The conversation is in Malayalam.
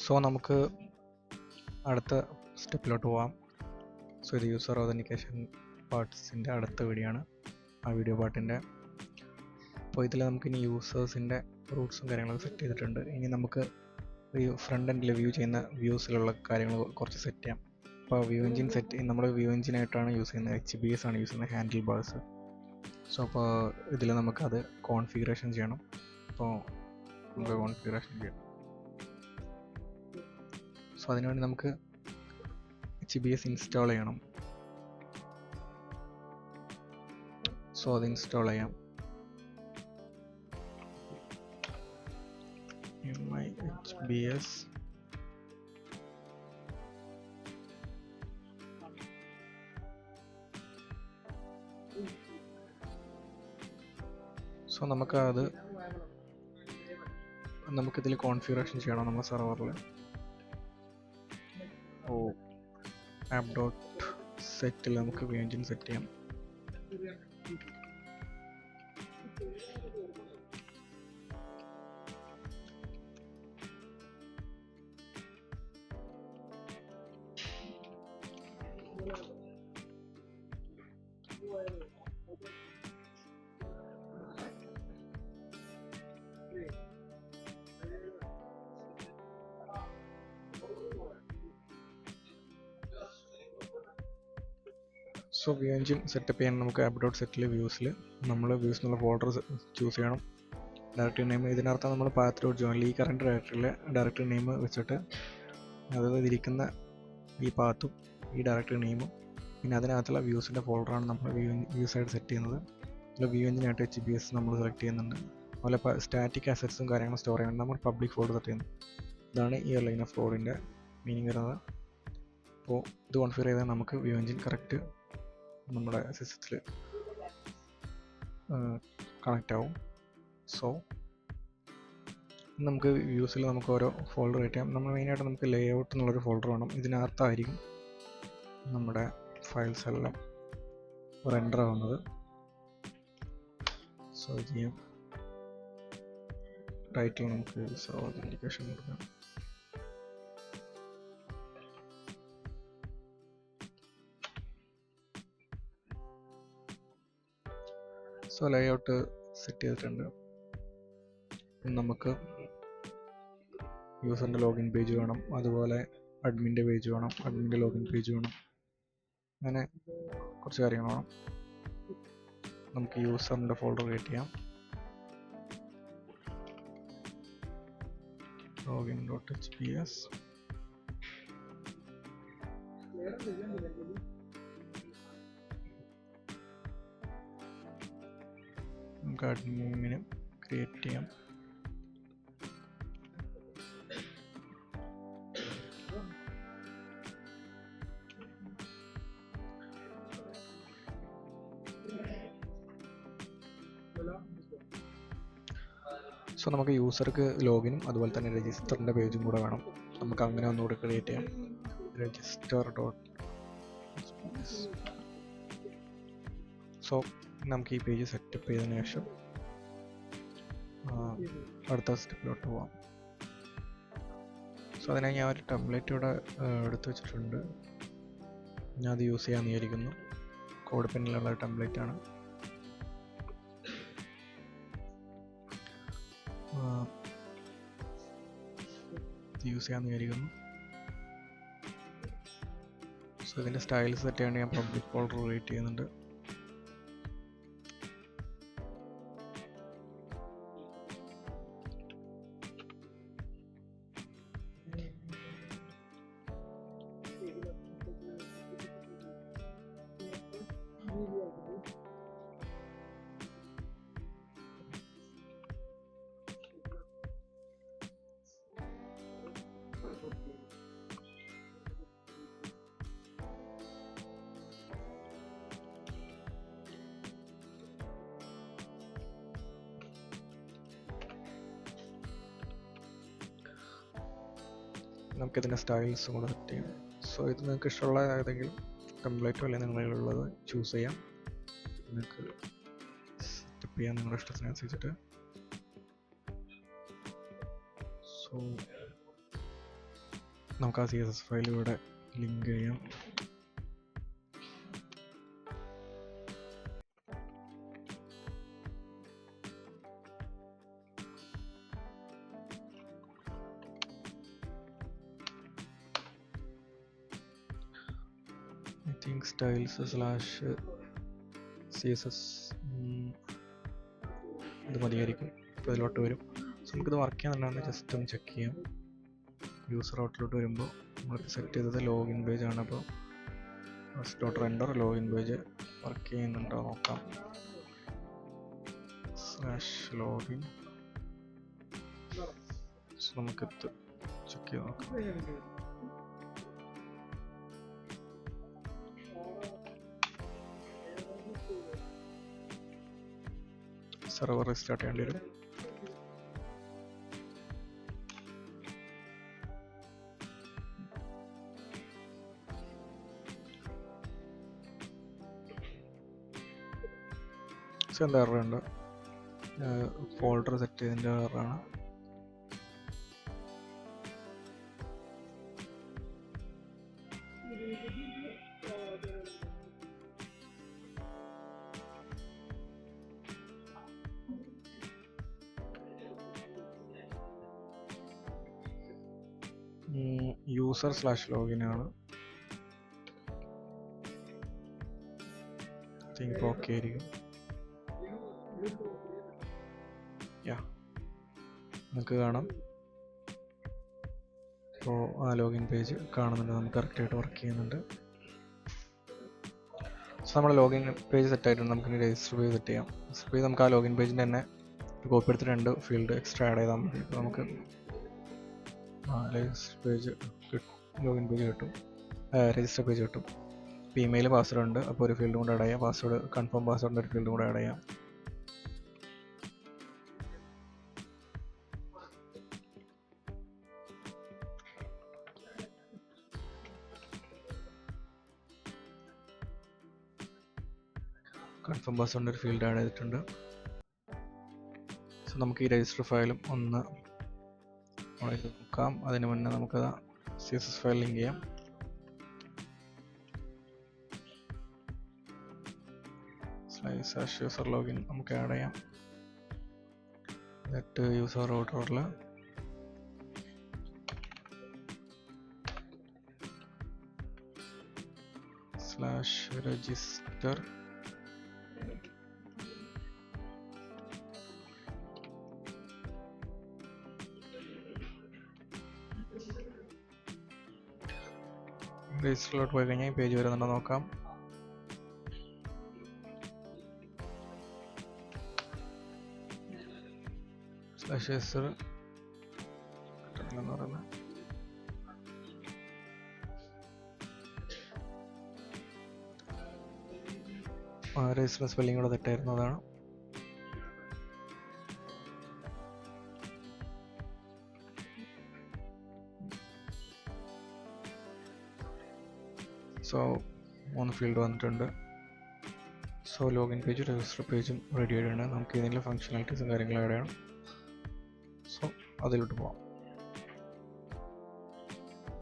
സോ നമുക്ക് അടുത്ത സ്റ്റെപ്പിലോട്ട് പോവാം. സോ ഇത് യൂസർ ഓതൻറ്റിക്കേഷൻ പാർട്സിൻ്റെ അടുത്ത വീഡിയോ ആണ്, ആ വീഡിയോ പാർട്ടിൻ്റെ. അപ്പോൾ ഇതിൽ നമുക്കിനി യൂസേഴ്സിൻ്റെ റൂട്ട്സും കാര്യങ്ങളൊക്കെ സെറ്റ് ചെയ്തിട്ടുണ്ട്. ഇനി നമുക്ക് ഈ ഫ്രണ്ട് എൻഡിൽ വ്യൂ ചെയ്യുന്ന വ്യൂസിലുള്ള കാര്യങ്ങൾ കുറച്ച് സെറ്റ് ചെയ്യാം. അപ്പോൾ വ്യൂ എഞ്ചിൻ നമ്മൾ വ്യൂ എഞ്ചിനായിട്ടാണ് യൂസ് ചെയ്യുന്നത്, HBase ആണ് യൂസ് ചെയ്യുന്നത്, ഹാൻഡിൽ ബാർസ്. സോ അപ്പോൾ ഇതിൽ നമുക്കത് കോൺഫിഗറേഷൻ ചെയ്യണം. അപ്പോൾ നമുക്ക് കോൺഫിഗറേഷൻ ചെയ്യാം. സോ അതിനുവേണ്ടി നമുക്ക് HBase ഇൻസ്റ്റാൾ ചെയ്യണം. സോ അത് ഇൻസ്റ്റാൾ ചെയ്യാം. HBase സോ നമുക്കിതിൽ കോൺഫിഗറേഷൻ ചെയ്യണം നമ്മുടെ സെർവറിൽ. app.set നമുക്ക് വ്യൂ എഞ്ചിൻ സെറ്റ് ചെയ്യാം. സോ വ്യൂ എഞ്ചിൻ സെറ്റപ്പ് ചെയ്യാൻ നമുക്ക് app.setൽ വ്യൂസിൽ നമ്മൾ വ്യൂസ് എന്നുള്ള ഫോൾഡർ ചൂസ് ചെയ്യണം. ഡയറക്ടറി നെയിം ഇതിനർത്ഥം നമ്മൾ path.join ഈ കറണ്ട് ഡയറക്ടറിയിലെ ഡയറക്ടറി നെയിം വെച്ചിട്ട്, അതായത് ഇരിക്കുന്ന ഈ പാത്തും ഈ ഡയറക്ടറി നെയിമും പിന്നെ അതിനകത്തുള്ള വ്യൂസിൻ്റെ ഫോൾഡറാണ് നമ്മൾ വ്യൂസായിട്ട് സെറ്റ് ചെയ്യുന്നത്. അതിൽ വ്യൂ എഞ്ചിനായിട്ട് HBase നമ്മൾ സെലക്ട് ചെയ്യുന്നുണ്ട്. അതുപോലെ സ്റ്റാറ്റിക് അസറ്റ്സും കാര്യങ്ങളും സ്റ്റോർ ചെയ്യാൻ നമ്മൾ പബ്ലിക് ഫോൾഡർ സെറ്റ് ചെയ്യുന്നു. ഇതാണ് ഈ ലൈൻ ഓഫ് കോഡിൻ്റെ മീനിങ് വരുന്നത്. അപ്പോൾ ഇത് കോൺഫിഗർ ചെയ്താൽ നമുക്ക് വ്യൂ എഞ്ചിൻ കറക്റ്റ് നമ്മുടെ സിസ്റ്റത്തിൽ കണക്റ്റ് ആവും. സോ നമുക്ക് വ്യൂസിൽ നമുക്ക് ഓരോ ഫോൾഡർ ക്രിയേറ്റ് ചെയ്യാം. നമ്മൾ മെയിനായിട്ട് നമുക്ക് ലേ ഔട്ട് എന്നുള്ളൊരു ഫോൾഡർ വേണം. ഇതിനകത്തായിരിക്കും നമ്മുടെ ഫയൽസ് എല്ലാം റെൻഡർ ആവുന്നത്. സോ ഇത് ചെയ്യാം. ടൈറ്റിൽ നമുക്ക് യൂസർ ഓതൻറ്റിക്കേഷൻ കൊടുക്കാം. സോ ലേഔട്ട് സെറ്റ് ചെയ്തിട്ടുണ്ട്. നമുക്ക് യൂസറിൻ്റെ ലോഗിൻ പേജ് വേണം, അതുപോലെ അഡ്മിൻ്റെ പേജ് വേണം, അഡ്മിൻ്റെ ലോഗിൻ പേജ് വേണം, അങ്ങനെ കുറച്ച് കാര്യങ്ങൾ വേണം. നമുക്ക് യൂസറിൻ്റെ ഫോൾഡർ ക്രിയേറ്റ് ചെയ്യാം. login.hbs നമുക്ക് അഡ്മിന് ക്രിയേറ്റ് ചെയ്യാം. സോ നമുക്ക് യൂസർക്ക് ലോഗിനും അതുപോലെ തന്നെ രജിസ്റ്ററിൻ്റെ പേജും കൂടെ വേണം. നമുക്ക് അങ്ങനെ ഒന്നുകൂടെ ക്രിയേറ്റ് ചെയ്യാം. register.hbs. സോ നമുക്ക് ഈ പേജ് സെറ്റപ്പ് ചെയ്തതിന് ശേഷം അടുത്ത സ്റ്റെപ്പിലോട്ട് പോവാം. സോ അതിനായി ഞാൻ ഒരു ടെംപ്ലേറ്റ് ഇവിടെ എടുത്ത് വെച്ചിട്ടുണ്ട്. ഞാൻ അത് യൂസ് ചെയ്യാൻ വിചാരിക്കുന്നു. കോഡ് പെന്നിലുള്ള ടെംപ്ലേറ്റ് ആണ്. യൂസ് ചെയ്യാൻ വിചാരിക്കുന്നു. സോ ഇതിൻ്റെ സ്റ്റൈൽ സെറ്റ് ചെയ്യാൻ ഞാൻ പബ്ലിക് ഫോൾഡർ ക്രിയേറ്റ് ചെയ്യുന്നുണ്ട്. നമുക്കിതിൻ്റെ സ്റ്റൈൽസും കൂടെ സെറ്റ് ചെയ്യാം. സോ ഇത് നിങ്ങൾക്ക് ഇഷ്ടമുള്ള ഏതെങ്കിലും ടെംപ്ലേറ്റോ അല്ലെങ്കിൽ നിങ്ങളുള്ളത് ചൂസ് ചെയ്യാം. നിങ്ങൾക്ക് സെറ്റപ്പ് ചെയ്യാം നിങ്ങളുടെ ഇഷ്ടത്തിനനുസരിച്ചിട്ട്. സോ നമുക്ക് ആ CSS ഫയൽ ഇവിടെ ലിങ്ക് ചെയ്യാം. I think styles/css ഇത് മതിയായിരിക്കും. ഇപ്പോൾ ഇതിലോട്ട് വരും. സോ നമുക്കിത് വർക്ക് ചെയ്യാന്നുണ്ടെങ്കിൽ ജസ്റ്റ് ഒന്ന് ചെക്ക് ചെയ്യാം. യൂസർ ഔട്ടിലോട്ട് വരുമ്പോൾ നമ്മൾ സെറ്റ് ചെയ്തത് ലോഗിൻ പേജ് ആണ്. അപ്പോൾ /render ലോഗിൻ പേജ് വർക്ക് ചെയ്യുന്നുണ്ടോ നോക്കാം. /login നമുക്കിത് ചെക്ക് ചെയ്ത് നോക്കാം. സെർവർ റീസ്റ്റാർട്ട് ചെയ്യേണ്ടി വരും. എന്താ എററുണ്ട്, ഫോൾഡർ സെറ്റ് ചെയ്തതിൻ്റെ എററാണ്. user/login ആണ്. തിങ്ക് ഓക്കെ ആയിരിക്കും. നിങ്ങൾക്ക് കാണാം ഇപ്പോൾ ആ ലോഗിൻ പേജ് കാണുന്നുണ്ട്. നമുക്ക് കറക്റ്റായിട്ട് വർക്ക് ചെയ്യുന്നുണ്ട്. സോ നമ്മുടെ ലോഗിൻ പേജ് സെറ്റ് ആയിട്ടുണ്ട്. നമുക്ക് രജിസ്റ്റർ പേജ് സെറ്റ് ചെയ്യാം. രജിസ്റ്റർ പേജ് നമുക്ക് ആ ലോഗിൻ പേജിൻ്റെ തന്നെ കോപ്പി എടുത്ത് 2 ഫീൽഡ് എക്സ്ട്രാ ആഡ് ചെയ്താൽ മതി. ഇപ്പോൾ നമുക്ക് രജിസ്റ്റർ പേജ് ലോഗിൻ പേജ് കിട്ടും, രജിസ്റ്റർ പേജ് കിട്ടും. ഇപ്പോൾ ഇമെയിൽ പാസ്വേഡ് ഉണ്ട്, അപ്പോൾ ഒരു ഫീൽഡ് കൂടെ ആഡ് ചെയ്യാം. പാസ്വേഡ് കൺഫേം പാസ്വേഡിൻ്റെ ഒരു ഫീൽഡ് കൂടെ ആഡ് ചെയ്യാം. കൺഫേം പാസ്വേഡിൻ്റെ ഒരു ഫീൽഡ് ആഡ് ചെയ്തിട്ടുണ്ട്. സോ നമുക്ക് ഈ രജിസ്റ്റർ ഫയലും ഒന്ന് നോക്കാം. അതിന് മുന്നേ നമുക്ക് CSS ഫയൽ ലിങ്ക് ചെയ്യാം. /user login നമുക്ക് ആഡ് ചെയ്യാം. എന്നിട്ട് യൂസർ ഓർഡറിൽ /register രജിസ്റ്ററിലോട്ട് പോയി കഴിഞ്ഞാൽ ഈ പേജ് വരുന്നുണ്ടോ നോക്കാം. /user എന്ന് പറയുന്നത് രജിസ്റ്റർ സ്പെല്ലിംഗ് കൂടെ തെറ്റായിരുന്നു, അതാണ്. സോ 3 ഫീൽഡ് വന്നിട്ടുണ്ട്. സോ ലോഗിൻ പേജ് രജിസ്റ്റർ പേജും റെഡി ആയിട്ടുണ്ട്. നമുക്ക് ഏതെങ്കിലും ഫംഗ്ഷനാലിറ്റീസും കാര്യങ്ങളും ആഡ് ചെയ്യണം. സോ അതിലോട്ട് പോകാം.